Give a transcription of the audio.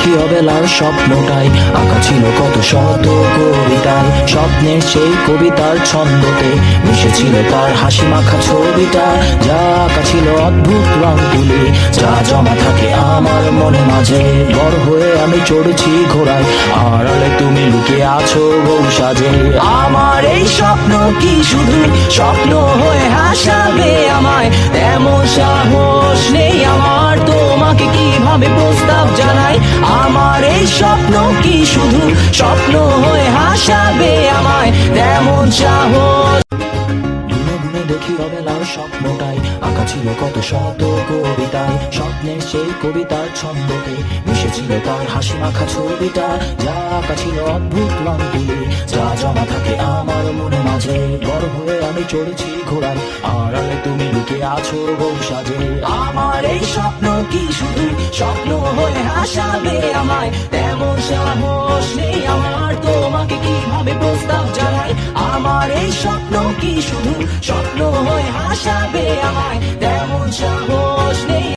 দেখি অবেলার স্বপ্নটাই আঁকা ছিল কত শত কবিতায়। স্বপ্নের সেই কবিতার ছন্দতে মিশেছিল তার হাসি মাখা ছবিটা, যা আঁকা ছিল অদ্ভুত রং তুলি, যা জমা থাকে আমার মনে মাঝে। বড় হয়ে আমি চড়েছি ঘোড়ায়, আড়ালে তুমি লুকিয়ে আছো বউ সাজে। আমার এই স্বপ্ন কি শুধু স্বপ্ন হয়ে হাসাবে আমায়, এমন সাহস নেই আমার তোমাকে কিভাবে প্রস্তাব জানাই। আমার এই স্বপ্ন কি শুধু স্বপ্ন হয়ে হাসাবে আমায়, তেমন সাহস। গুনে গুনে দেখি অবেলার স্বপ্নটাই আঁকা ছিল কত শত কবিতায়। স্বপ্নের সেই কবিতার ছন্দতে মিশেছিল তার হাসি মাখা ছবিটা, যা আঁকা ছিল অদ্ভুত রং তুলি, যা জমা থাকে আমার মনে মাঝে। বড় হয়ে আমি চড়েছি ঘোড়ায়, আড়ালে তুমি লুকিয়ে আছো বউ সাজে। আমার এই স্বপ্ন কি শুধু স্বপ্ন হয়ে হাসাবে আমায়, তেমন সাহস নেই আমার তোমাকে কিভাবে প্রস্তাব জানাই। আমার এই স্বপ্ন কি শুধু স্বপ্ন হয়ে হাসাবে আমায়, তেমন সাহস